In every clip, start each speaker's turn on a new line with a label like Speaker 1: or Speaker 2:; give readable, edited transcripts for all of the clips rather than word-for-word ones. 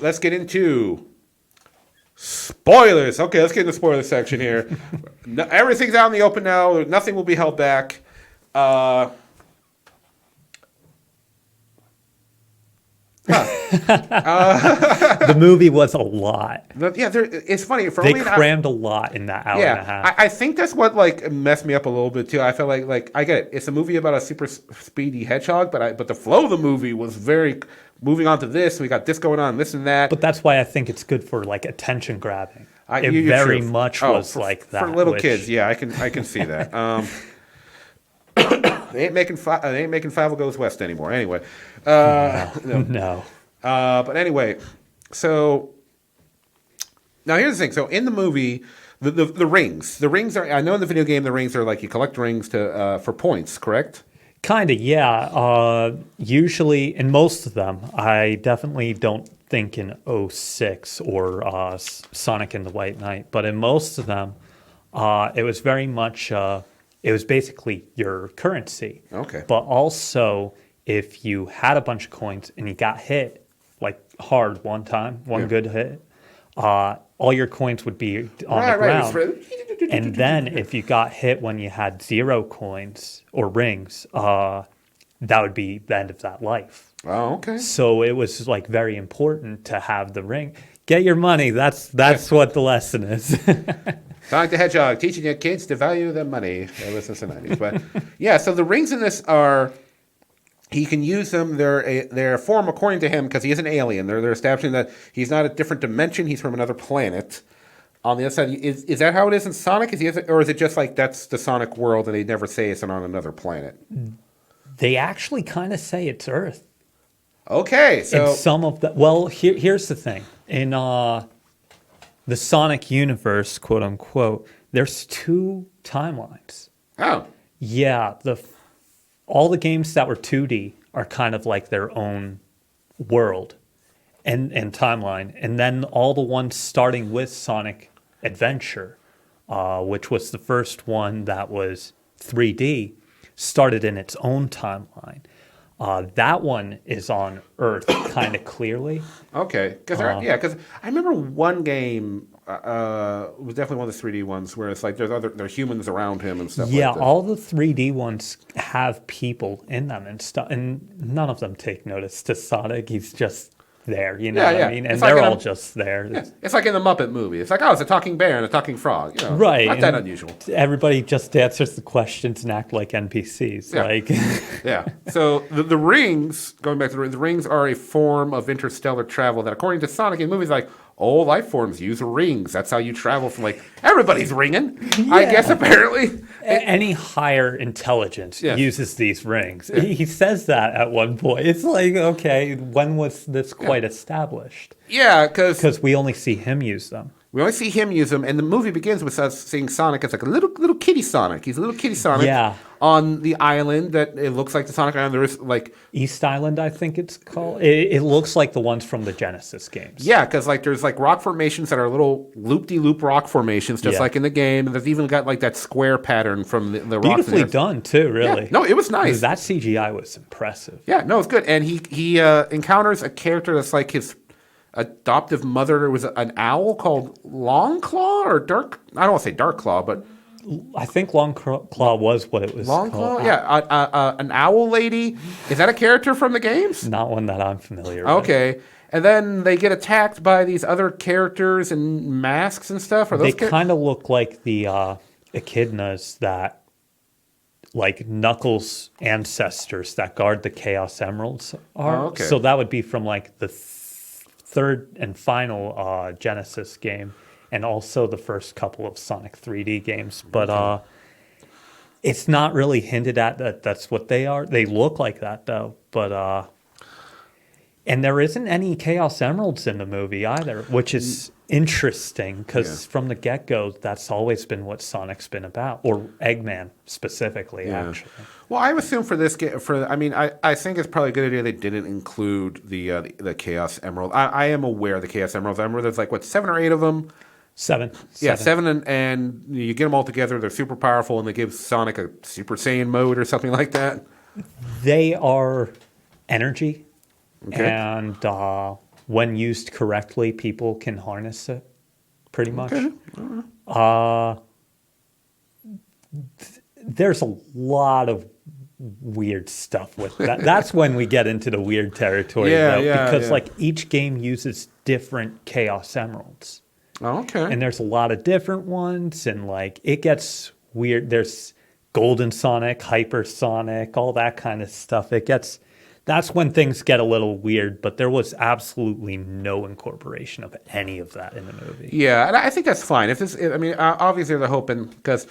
Speaker 1: let's get into spoilers. Okay, let's get into the spoiler section here. No, everything's out in the open now. Nothing will be held back.
Speaker 2: The movie was a lot.
Speaker 1: Yeah, it's funny.
Speaker 2: They crammed a lot in that hour and a half.
Speaker 1: I think that's what like messed me up a little bit too. I feel like I get it. It's a movie about a super speedy hedgehog, but the flow of the movie was very moving on to this. We got this going on, this and that.
Speaker 2: But that's why I think it's good for like attention grabbing. It
Speaker 1: You're
Speaker 2: very
Speaker 1: true.
Speaker 2: much was like that
Speaker 1: for little kids. Yeah, I can see that. They ain't making Five Goes West anymore. Anyway,
Speaker 2: no.
Speaker 1: But anyway, so now here's the thing. So in the movie, the rings are. I know in the video game the rings are like you collect rings to for points, correct?
Speaker 2: Kind of, yeah. Usually, in most of them, I definitely don't think in '06 or Sonic and the White Knight, but in most of them, it was very much. It was basically your currency.
Speaker 1: Okay.
Speaker 2: But also, if you had a bunch of coins and you got hit like hard one time, good hit, all your coins would be on the ground. And then if you got hit when you had 0 coins or rings, that would be the end of that life.
Speaker 1: Oh, okay.
Speaker 2: So it was like very important to have the ring. Get your money. That's what the lesson is.
Speaker 1: Sonic the Hedgehog, teaching your kids to value their money. Since the 90s. But yeah, so the rings in this are, he can use them. They're a form according to him because he is an alien. They're establishing that he's not a different dimension. He's from another planet. On the other side, is that how it is in Sonic? Or is it just like that's the Sonic world and they never say it's on another planet?
Speaker 2: They actually kind of say it's Earth.
Speaker 1: Okay, so
Speaker 2: in some of the here's the thing. In the Sonic universe, quote unquote, there's 2 timelines.
Speaker 1: Oh.
Speaker 2: Yeah, all the games that were 2D are kind of like their own world and timeline. And then all the ones starting with Sonic Adventure, which was the first one that was 3D, started in its own timeline. That one is on Earth kind of clearly.
Speaker 1: Okay, because I remember one game was definitely one of the 3D ones where it's like there's humans around him and stuff.
Speaker 2: Yeah,
Speaker 1: like that.
Speaker 2: all the 3D ones have people in them and stuff, and none of them take notice to Sonic. He's just there, what I mean? And they're all just there.
Speaker 1: Yeah. It's like in the Muppet movie. It's like, it's a talking bear and a talking frog.
Speaker 2: Right.
Speaker 1: Not that unusual.
Speaker 2: Everybody just answers the questions and act like NPCs.
Speaker 1: Yeah. So the rings, going back to the rings are a form of interstellar travel that, according to Sonic in movies, like all life forms use rings. That's how you travel from everybody's ringing. Yeah. I guess apparently.
Speaker 2: Any higher intelligence uses these rings. Yeah. He says that at one point. It's like, okay, when was this quite established?
Speaker 1: Yeah, because
Speaker 2: we only see him use them.
Speaker 1: We only see him use them, and the movie begins with us seeing Sonic as like a little kitty Sonic. He's a little kitty Sonic on the island that it looks like the Sonic Island. There is like
Speaker 2: East Island, I think it's called. It looks like the ones from the Genesis games.
Speaker 1: Yeah, because there's rock formations that are little loop-de-loop rock formations, just like in the game. And there's even got that square pattern from the rocks.
Speaker 2: Beautifully done too, really.
Speaker 1: Yeah. No, it was nice.
Speaker 2: That CGI was impressive.
Speaker 1: Yeah, no, it's good. And he encounters a character that's like his adoptive mother. There was an owl called Longclaw or Dark. I don't want to say Dark Claw, but
Speaker 2: I think Longclaw was what it was
Speaker 1: called.
Speaker 2: Longclaw,
Speaker 1: yeah. An owl lady. Is that a character from the games?
Speaker 2: Not one that I'm familiar with.
Speaker 1: Okay. And then they get attacked by these other characters in masks and stuff. Are those
Speaker 2: they kind of look like the echidnas that, like Knuckles' ancestors that guard the Chaos Emeralds are.
Speaker 1: Oh, okay.
Speaker 2: So that would be from the third and final Genesis game, and also the first couple of Sonic 3D games. But it's not really hinted at that that's what they are. They look like that, though. But and there isn't any Chaos Emeralds in the movie either, which is interesting because from the get-go, that's always been what Sonic's been about, or Eggman specifically, actually.
Speaker 1: Well, I assume for this game, I think it's probably a good idea they didn't include the Chaos Emerald. I am aware of the Chaos Emeralds. I remember there's 7 or 8 of them.
Speaker 2: 7.
Speaker 1: Yeah, 7, and you get them all together. They're super powerful, and they give Sonic a Super Saiyan mode or something like that.
Speaker 2: They are energy.
Speaker 1: Okay.
Speaker 2: And when used correctly, people can harness it pretty much. There's a lot of weird stuff with that. That's when we get into the weird territory, because like each game uses different Chaos Emeralds.
Speaker 1: Oh, okay.
Speaker 2: And there's a lot of different ones, and like it gets weird. There's Golden Sonic, Hypersonic, all that kind of stuff. That's when things get a little weird, but there was absolutely no incorporation of any of that in the movie.
Speaker 1: Yeah, and I think that's fine. Obviously they're hoping because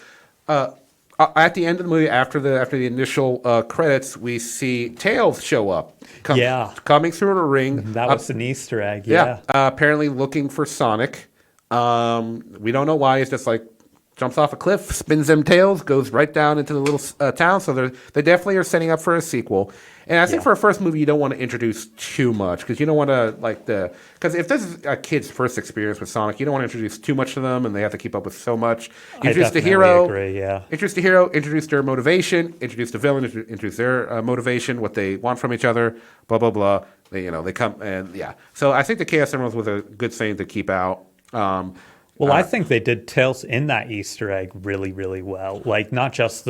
Speaker 1: at the end of the movie, after the initial credits, we see Tails show up. Coming through the ring.
Speaker 2: That was an Easter egg. Yeah.
Speaker 1: Apparently looking for Sonic. We don't know why. He's just like jumps off a cliff, spins them tails, goes right down into the little town. So they definitely are setting up for a sequel. And I think for a first movie, you don't want to introduce too much because you don't want to because if this is a kid's first experience with Sonic, you don't want to introduce too much to them, and they have to keep up with so much. Introduce the hero, introduce the hero, introduce their motivation, introduce the villain, introduce their motivation, what they want from each other, blah blah blah. They come and So I think the Chaos Emeralds was a good thing to keep out.
Speaker 2: I think they did Tails in that Easter egg really, really well. Like not just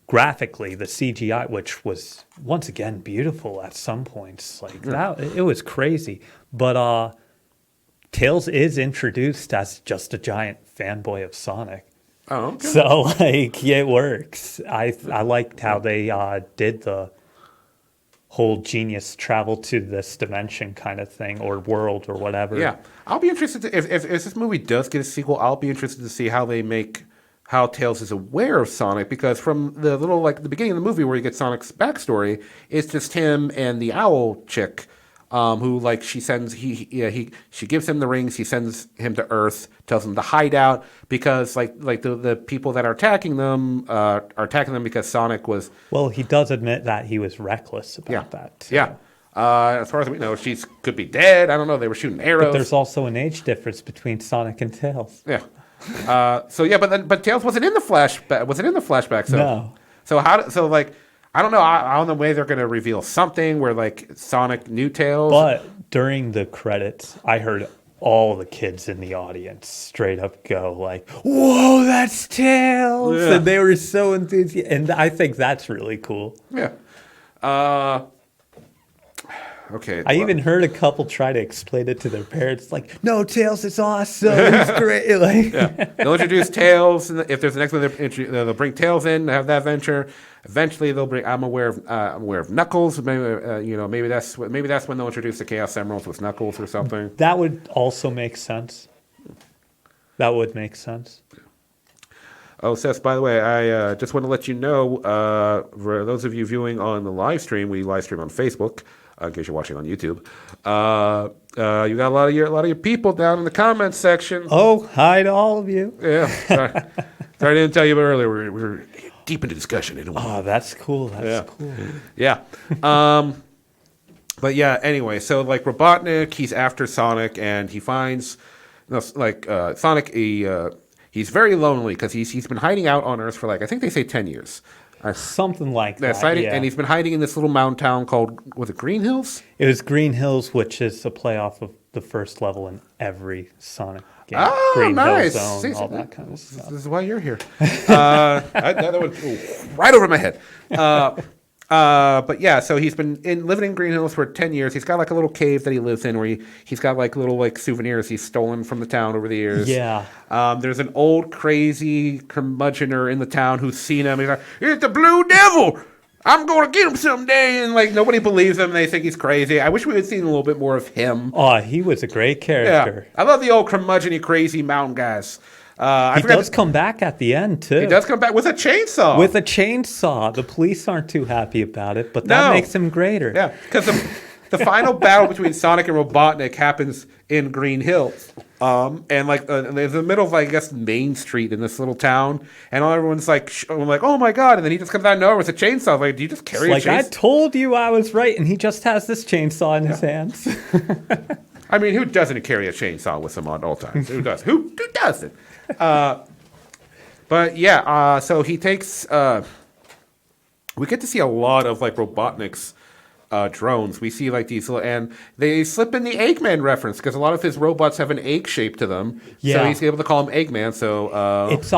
Speaker 2: graphically, the CGI, which was once again beautiful at some points, like that, it was crazy. But Tails is introduced as just a giant fanboy of Sonic.
Speaker 1: Oh, okay.
Speaker 2: So like it works. I liked how they did the whole genius travel to this dimension kind of thing or world or whatever.
Speaker 1: Yeah, I'll be interested to, if this movie does get a sequel. I'll be interested to see how Tails is aware of Sonic, because from the the beginning of the movie where you get Sonic's backstory, it's just him and the owl chick, who she gives him the rings, he sends him to Earth, tells him to hide out because the people that are attacking them because Sonic was.
Speaker 2: Well, he does admit that he was reckless about that too.
Speaker 1: Yeah. As far as we know, she could be dead. I don't know. They were shooting arrows.
Speaker 2: But there's also an age difference between Sonic and Tails.
Speaker 1: Yeah. But Tails wasn't in the flashback. So,
Speaker 2: no.
Speaker 1: I don't know. I don't know way they're going to reveal something where Sonic knew Tails.
Speaker 2: But during the credits, I heard all the kids in the audience straight up go like, "Whoa, that's Tails!"
Speaker 1: Yeah.
Speaker 2: And they were so enthusiastic, and I think that's really cool.
Speaker 1: Yeah. Okay.
Speaker 2: I even heard a couple try to explain it to their parents, like, "No, Tails is awesome. He's great."
Speaker 1: They'll introduce Tails, and if there's the next one, they'll bring Tails in, have that venture. Eventually, they'll bring. I'm aware of Knuckles. Maybe that's when they'll introduce the Chaos Emeralds with Knuckles or something.
Speaker 2: That would also make sense. That would make sense.
Speaker 1: Oh, Seth, by the way, I just want to let you know, for those of you viewing on the live stream, we live stream on Facebook. In case you're watching on YouTube, you got a lot of your people down in the comments section.
Speaker 2: Oh, hi to all of you.
Speaker 1: Yeah, sorry I didn't tell you earlier. We're deep into discussion.
Speaker 2: Oh, that's cool. That's cool.
Speaker 1: Yeah. But yeah. Anyway, so Robotnik, he's after Sonic, and he finds Sonic. He's very lonely because he's been hiding out on Earth for I think they say 10 years.
Speaker 2: Something like that.
Speaker 1: And he's been hiding in this little mountain town called, was it Green Hills?
Speaker 2: It was Green Hills, which is a playoff of the first level in every Sonic game.
Speaker 1: Oh,
Speaker 2: Green
Speaker 1: nice.
Speaker 2: Hill Zone, all that kind of stuff.
Speaker 1: This is why you're here. That went right over my head. But yeah, so he's been living in Green Hills for 10 years. He's got a little cave that he lives in where he's got little souvenirs he's stolen from the town over the years.
Speaker 2: Yeah.
Speaker 1: There's an old crazy curmudgeoner in the town who's seen him. He's like, "It's the Blue Devil! I'm going to get him someday!" And nobody believes him. They think he's crazy. I wish we had seen a little bit more of him.
Speaker 2: Oh, he was a great character.
Speaker 1: Yeah. I love the old curmudgeon-y crazy mountain guys.
Speaker 2: He does come back at the end, too.
Speaker 1: He does come back with a chainsaw.
Speaker 2: With a chainsaw. The police aren't too happy about it, but that makes him greater.
Speaker 1: Yeah, because the final battle between Sonic and Robotnik happens in Green Hills. And there's the middle of, I guess, Main Street in this little town. And everyone's "Oh my God." And then he just comes out of nowhere with a chainsaw. Do you just carry a chainsaw?
Speaker 2: I told you I was right. And he just has this chainsaw in his hands.
Speaker 1: I mean, who doesn't carry a chainsaw with him at all times? Who does? Who doesn't? But yeah, so he takes. We get to see a lot of Robotnik's drones. We see like these little, and they slip in the Eggman reference because a lot of his robots have an egg shape to them. So
Speaker 2: Yeah.
Speaker 1: he's able to call him Eggman. So
Speaker 2: It's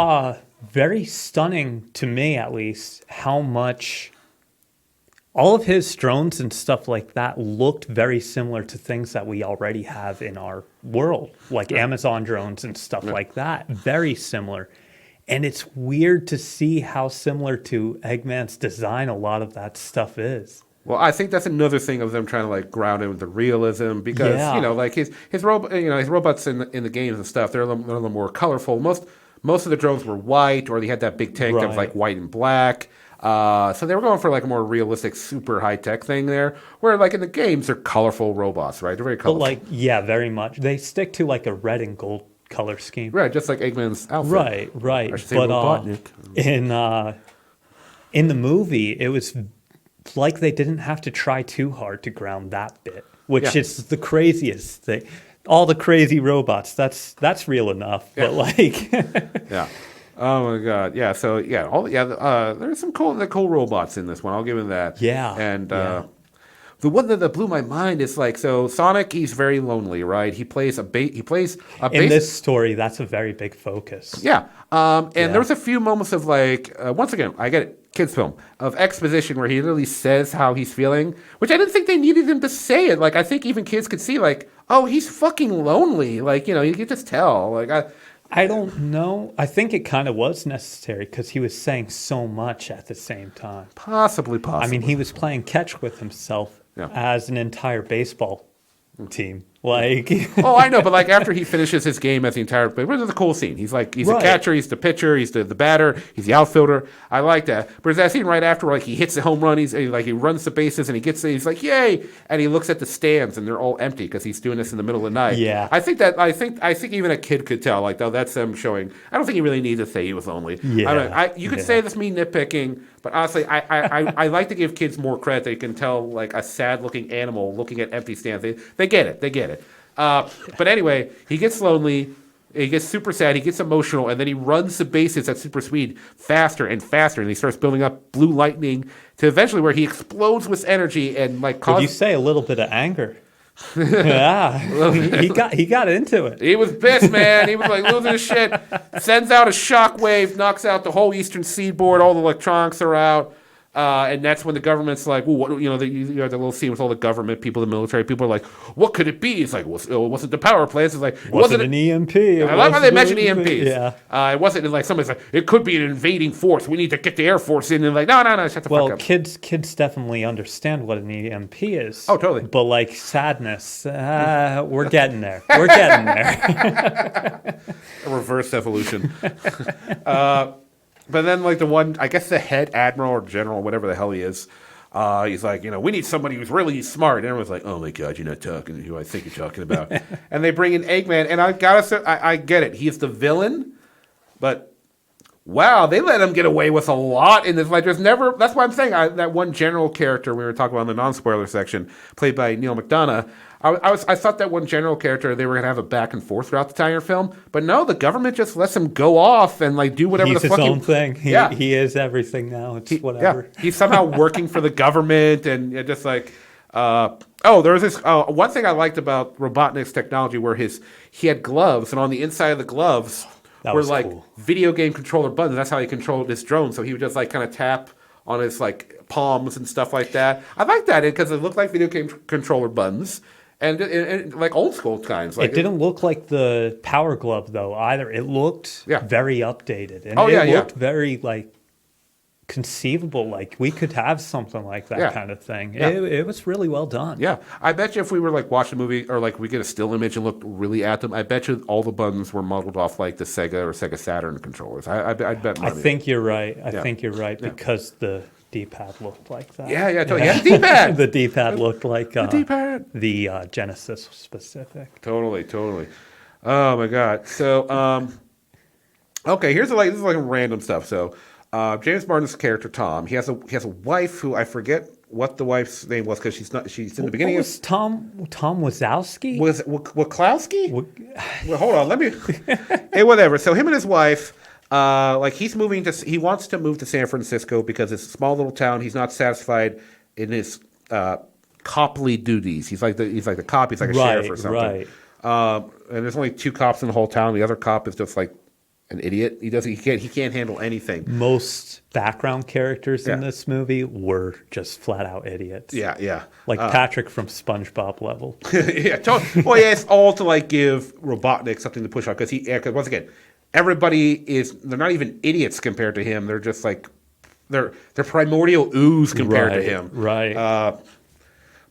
Speaker 2: very stunning to me, at least, how much all of his drones and stuff like that looked very similar to things that we already have in our world, like Amazon drones and stuff like that. Very similar. And it's weird to see how similar to Eggman's design a lot of that stuff is.
Speaker 1: well, I think that's another thing of them trying to like ground it with the realism because
Speaker 2: Yeah.
Speaker 1: you know like his robot his robots in the games and stuff they're a little more colorful. Most of the drones were white or they had that big tank that was
Speaker 2: Right.
Speaker 1: like white and black. So they were going for like a more realistic, super high tech thing there. Where like in the games they're colorful robots, right? They're very
Speaker 2: But
Speaker 1: colorful,
Speaker 2: like, yeah, very much. They stick to like a red and gold color scheme.
Speaker 1: right? Just like Eggman's outfit,
Speaker 2: Right, right.
Speaker 1: I should say
Speaker 2: But
Speaker 1: Robotnik.
Speaker 2: in the movie, it was like they didn't have to try too hard to ground that bit, which
Speaker 1: Yeah.
Speaker 2: is the craziest thing. All the crazy robots, that's real enough. But like,
Speaker 1: Yeah. Oh my God. Yeah. So yeah. There's some cool robots in this one. I'll give him that.
Speaker 2: Yeah,
Speaker 1: And
Speaker 2: yeah.
Speaker 1: the one that blew my mind is like so Sonic. He's very lonely, right? He plays a
Speaker 2: in
Speaker 1: bass.
Speaker 2: this story, that's a very big focus.
Speaker 1: Yeah. And
Speaker 2: Yeah.
Speaker 1: there was a few moments of like once again I get it. Kids film of exposition where he literally says how he's feeling, which I didn't think they needed him to say it. Like I think even kids could see like, oh, he's fucking lonely. Like you could just tell. Like
Speaker 2: I don't know. I think it kind of was necessary because he was saying so much at the same time.
Speaker 1: possibly.
Speaker 2: I mean, he was playing catch with himself
Speaker 1: Yeah.
Speaker 2: as an entire baseball team. Like,
Speaker 1: Oh, I know, but like after he finishes his game as the entire, but it's a cool scene. He's like, he's
Speaker 2: Right.
Speaker 1: the catcher, he's the pitcher, he's the batter, he's the outfielder. I like that. But there's that scene right after where like he hits the home run, he runs the bases and he gets it, he's like, yay! And he looks at the stands and they're all empty because he's doing this in the middle of the night.
Speaker 2: Yeah.
Speaker 1: I think even a kid could tell. Like, though that's them showing. I don't think he really needed to say he was lonely.
Speaker 2: Yeah.
Speaker 1: You could
Speaker 2: Yeah.
Speaker 1: say this me nitpicking, but honestly, I like to give kids more credit. They can tell like a sad looking animal looking at empty stands. They get it. They get it. But anyway, he gets lonely, he gets super sad, he gets emotional, and then he runs the bases at super speed faster and faster, and he starts building up blue lightning to eventually where he explodes with energy and like
Speaker 2: would you
Speaker 1: causes.
Speaker 2: say a little bit of anger? Yeah, he got into it.
Speaker 1: He was pissed, man. He was like losing his shit. Sends out a shockwave, knocks out the whole eastern seaboard. All the electronics are out. And that's when the government's like, well, what, you have the little scene with all the government people, the military people are like, what could it be? It's like, well, it wasn't the power plants. It's like, it
Speaker 2: Wasn't an EMP.
Speaker 1: I love how they mention EMPs.
Speaker 2: Yeah.
Speaker 1: It wasn't like somebody's like, it could be an invading force. We need to get the Air Force in. And like, no, shut the fuck
Speaker 2: Well,
Speaker 1: up.
Speaker 2: kids definitely understand what an EMP is.
Speaker 1: Oh, totally.
Speaker 2: But like sadness, we're getting there. We're getting there.
Speaker 1: A reverse evolution. But then, like, I guess the head admiral or general, whatever the hell he is, he's like, we need somebody who's really smart. And everyone's like, oh my God, you're not talking to who I think you're talking about. And they bring in Eggman, and I gotta say, I get it. He's the villain, but wow, they let him get away with a lot in this. Like, that's why I'm saying that one general character we were talking about in the non-spoiler section, played by Neil McDonough. I thought that one general character they were gonna have a back and forth throughout the entire film, but no, the government just lets him go off and like do whatever
Speaker 2: He's
Speaker 1: the
Speaker 2: his
Speaker 1: fuck
Speaker 2: own thing. He is everything now. It's whatever.
Speaker 1: Yeah, he's somehow working for the government and just like. There was this one thing I liked about Robotnik's technology where he had gloves and on the inside of the gloves
Speaker 2: That
Speaker 1: were
Speaker 2: was
Speaker 1: like
Speaker 2: cool.
Speaker 1: video game controller buttons. That's how he controlled his drone. So he would just like kind of tap on his like palms and stuff like that. I like that because it looked like video game controller buttons. And like old school kinds. Like
Speaker 2: It didn't look like the Power Glove though either. It looked very updated, and it looked very like conceivable. Like we could have something like that kind of thing.
Speaker 1: Yeah.
Speaker 2: It was really well done.
Speaker 1: Yeah, I bet you if we were like watching a movie or like we get a still image and looked really at them, I bet you all the buttons were modeled off like the Sega or Sega Saturn controllers. I'd bet money.
Speaker 2: I think you're right. I think you're right because the D-pad looked like that.
Speaker 1: Yeah, totally. Yeah, the D-pad.
Speaker 2: The D-pad looked like
Speaker 1: the D-pad.
Speaker 2: The Genesis specific.
Speaker 1: Totally. Oh my God. So, okay, this is like random stuff. So, James Martin's character Tom, he has a wife who I forget what the wife's name was because she's in the beginning.
Speaker 2: What was Tom Wazowski?
Speaker 1: Was it Wachowski? Well, hold on, let me. Hey, whatever. So him and his wife. He wants to move to San Francisco because it's a small little town. He's not satisfied in his copley duties. He's like the cop. He's like a sheriff or something.
Speaker 2: Right.
Speaker 1: And there's only 2 cops in the whole town. The other cop is just like an idiot. He can't handle anything.
Speaker 2: Most background characters in this movie were just flat out idiots.
Speaker 1: Yeah.
Speaker 2: Like Patrick from SpongeBob level.
Speaker 1: Well, yeah, it's all to like give Robotnik something to push on because because once again, they're not even idiots compared to him. They're just like they're primordial ooze compared to him.
Speaker 2: Right.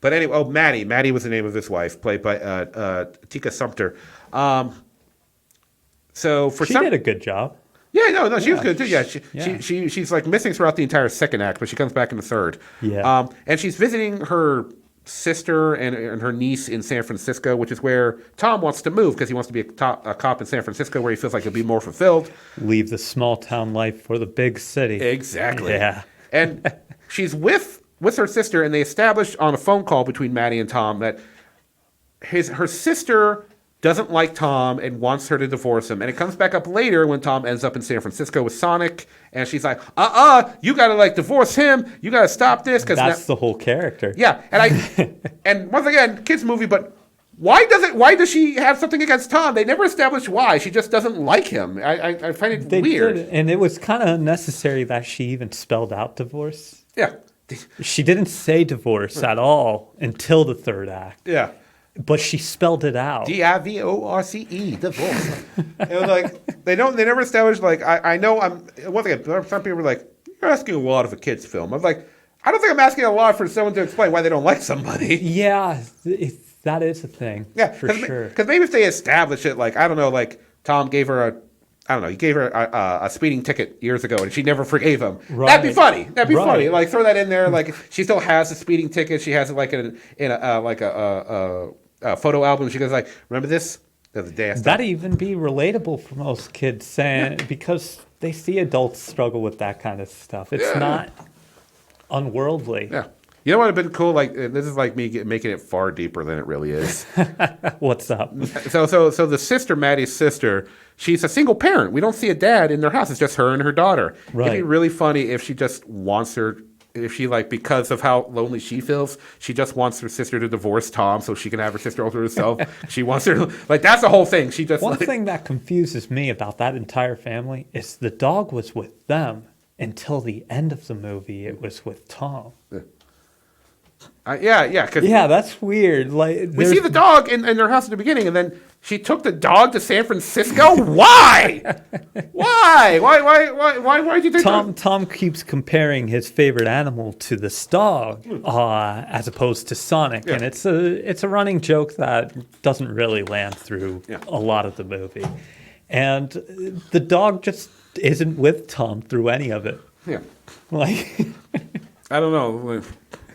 Speaker 1: But anyway, Maddie. Maddie was the name of his wife, played by Tika Sumpter. So
Speaker 2: she did a good job.
Speaker 1: Yeah, no, she was good too. Yeah, she's like missing throughout the entire second act, but she comes back in the third.
Speaker 2: Yeah.
Speaker 1: And she's visiting her sister and her niece in San Francisco, which is where Tom wants to move because he wants to be a cop in San Francisco, where he feels like he'll be more fulfilled.
Speaker 2: Leave the small town life for the big city.
Speaker 1: Exactly.
Speaker 2: Yeah.
Speaker 1: And she's with her sister, and they established on a phone call between Maddie and Tom that her sister doesn't like Tom and wants her to divorce him. And it comes back up later when Tom ends up in San Francisco with Sonic, and she's like, you got to like divorce him. You got to stop this.
Speaker 2: That's the whole character.
Speaker 1: Yeah. And once again, kids movie, but why does she have something against Tom? They never established why. She just doesn't like him. I find it weird.
Speaker 2: And it was kind of unnecessary that she even spelled out divorce.
Speaker 1: Yeah.
Speaker 2: She didn't say divorce at all until the third act.
Speaker 1: Yeah.
Speaker 2: But she spelled it out.
Speaker 1: DIVORCE, divorce. It was like they never established like I know once again some people were like, you're asking a lot of a kid's film. I was like, I don't think I'm asking a lot for someone to explain why they don't like somebody.
Speaker 2: Yeah, that is a thing. Yeah, for sure.
Speaker 1: Because maybe if they establish it, like I don't know, like Tom gave her he gave her a speeding ticket years ago, and she never forgave him. Right. That'd be funny. That'd be funny. Like throw that in there. Like she still has a speeding ticket. She has it like in a photo album. She goes like, "Remember this? The day I stopped."
Speaker 2: That'd even be relatable for most kids, saying because they see adults struggle with that kind of stuff. It's not unworldly.
Speaker 1: Yeah. You know what would have been cool? Like this is like me making it far deeper than it really is.
Speaker 2: What's up?
Speaker 1: So the sister, Maddie's sister, she's a single parent. We don't see a dad in their house. It's just her and her daughter.
Speaker 2: Right.
Speaker 1: It'd be really funny if she just wants her. If she like because of how lonely she feels, she just wants her sister to divorce Tom so she can have her sister all to herself. She wants her like that's the whole thing. She just
Speaker 2: one thing that confuses me about that entire family is the dog was with them until the end of the movie. It was with Tom.
Speaker 1: Yeah.
Speaker 2: That's weird. Like
Speaker 1: we see the dog in their house at the beginning, and then she took the dog to San Francisco. Why? Why did you think
Speaker 2: Tom keeps comparing his favorite animal to this dog, as opposed to Sonic, and it's a running joke that doesn't really land through a lot of the movie, and the dog just isn't with Tom through any of it.
Speaker 1: Yeah,
Speaker 2: like
Speaker 1: I don't know.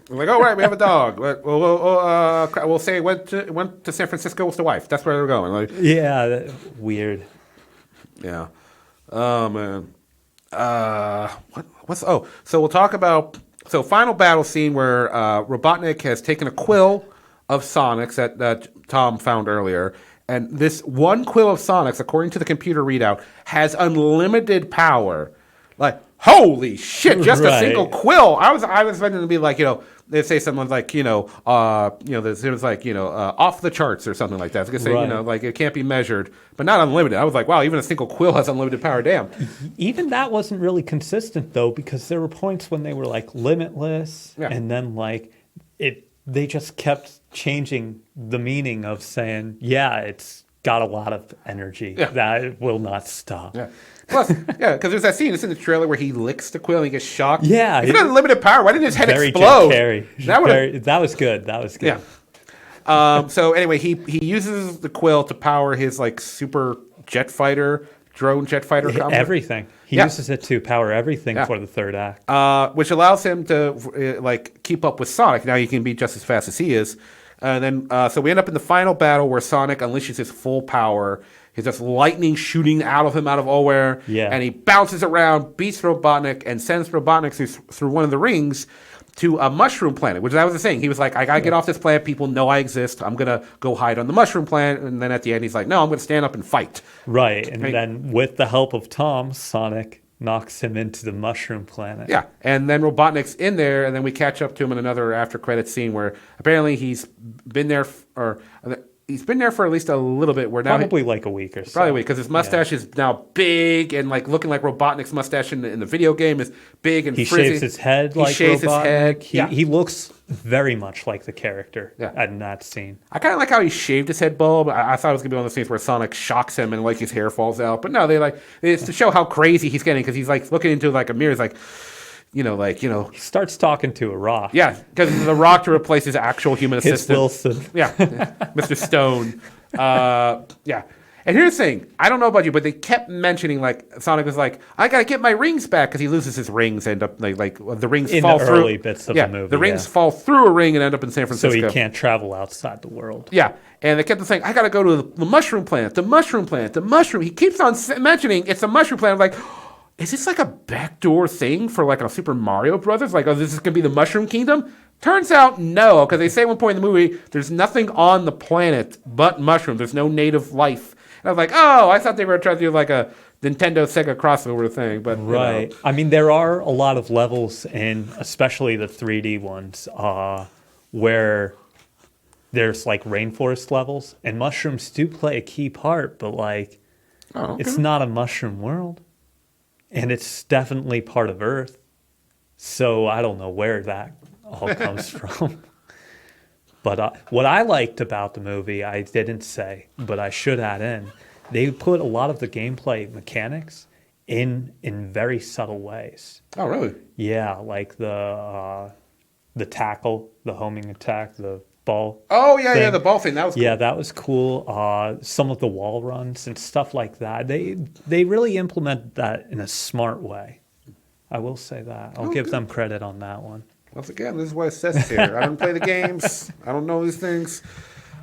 Speaker 1: Like, oh right, we have a dog. We'll say went to San Francisco with the wife. That's where they're going. Like,
Speaker 2: weird.
Speaker 1: Yeah. Oh man. So we'll talk about final battle scene where Robotnik has taken a quill of Sonic's that Tom found earlier, and this one quill of Sonic's, according to the computer readout, has unlimited power. Like, holy shit! Just a single quill. I was expecting to be like, they say something like, it was like, off the charts or something like that. I was gonna say, like it can't be measured, but not unlimited. I was like, wow, even a single quill has unlimited power. Damn.
Speaker 2: Even that wasn't really consistent though, because there were points when they were like limitless, and then like they just kept changing the meaning of saying, it's got a lot of energy that will not stop.
Speaker 1: Yeah. Plus, because there's that scene. It's in the trailer where he licks the quill and he gets shocked.
Speaker 2: Yeah,
Speaker 1: he's got unlimited power. Why didn't his head explode?
Speaker 2: That was good.
Speaker 1: Yeah. So anyway, he uses the quill to power his like super drone jet fighter.
Speaker 2: Everything. He uses it to power everything for the third act,
Speaker 1: which allows him to like keep up with Sonic. Now he can be just as fast as he is. And then so we end up in the final battle where Sonic unleashes his full power. He's just lightning shooting out of him out of nowhere.
Speaker 2: Yeah.
Speaker 1: And he bounces around, beats Robotnik, and sends Robotnik through one of the rings to a mushroom planet, which that was the thing. He was like, I got to get off this planet. People know I exist. I'm going to go hide on the mushroom planet. And then at the end, he's like, no, I'm going to stand up and fight.
Speaker 2: Right. And then with the help of Tom, Sonic knocks him into the mushroom planet.
Speaker 1: Yeah, and then Robotnik's in there, and then we catch up to him in another after credits scene where apparently he's been there, he's been there for at least a little bit. Where now
Speaker 2: Probably like a week or so.
Speaker 1: probably a week because his mustache is now big and like looking like Robotnik's mustache in the video game is big and
Speaker 2: He
Speaker 1: frizzy.
Speaker 2: shaves his head like
Speaker 1: shaves his
Speaker 2: Robotnik.
Speaker 1: head. Yeah.
Speaker 2: He looks very much like the character in that scene.
Speaker 1: I kind of like how he shaved his head bald. I thought it was gonna be one of those scenes where Sonic shocks him and like his hair falls out. But no, it's to show how crazy he's getting because he's like looking into like a mirror. He's like,
Speaker 2: He starts talking to a rock.
Speaker 1: yeah, because the Rock to replace his actual human
Speaker 2: It's
Speaker 1: assistant.
Speaker 2: Wilson.
Speaker 1: Yeah, Mr. Stone. Yeah. And here's the thing. I don't know about you, but they kept mentioning, like, Sonic was like, I got to get my rings back because he loses his rings and up, like the rings
Speaker 2: In
Speaker 1: fall
Speaker 2: the
Speaker 1: through.
Speaker 2: early bits of the movie,
Speaker 1: the rings fall through a ring and end up in San
Speaker 2: So
Speaker 1: Francisco.
Speaker 2: he can't travel outside the world.
Speaker 1: Yeah. And they kept saying, I got to go to the mushroom planet, the mushroom planet, the mushroom. He keeps on mentioning it's a mushroom planet. I'm like, is this like a backdoor thing for like a Super Mario Brothers? Like, oh, this is going to be the Mushroom Kingdom? Turns out, no, because they say at one point in the movie, there's nothing on the planet but mushrooms. There's no native life. And I was like, oh, I thought they were trying to do like a Nintendo Sega crossover thing. But
Speaker 2: Right. I mean, there are a lot of levels in, especially the 3D ones, where there's like rainforest levels, and mushrooms do play a key part, but like, it's not a mushroom world. And it's definitely part of Earth. So I don't know where that all comes from. But what I liked about the movie, I didn't say, but I should add in, they put a lot of the gameplay mechanics in very subtle ways.
Speaker 1: Oh, really?
Speaker 2: Yeah, like the tackle, the homing attack, the ball.
Speaker 1: Oh, yeah,
Speaker 2: thing.
Speaker 1: the ball thing. That was cool.
Speaker 2: Yeah, that was cool. Some of the wall runs and stuff like that. They really implemented that in a smart way. I will say that. I'll give them credit on that one.
Speaker 1: Once again, this is what it says here. I don't play the games. I don't know these things.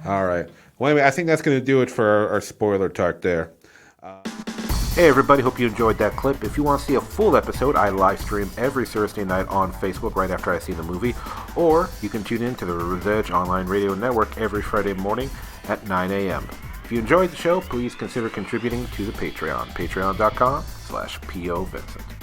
Speaker 1: All right. Well, anyway, I think that's going to do it for our spoiler talk there. Hey everybody, hope you enjoyed that clip. If you want to see a full episode, I live stream every Thursday night on Facebook right after I see the movie, or you can tune in to the Revenge Online Radio Network every Friday morning at 9 a.m. If you enjoyed the show, please consider contributing to the Patreon, patreon.com/POVincent.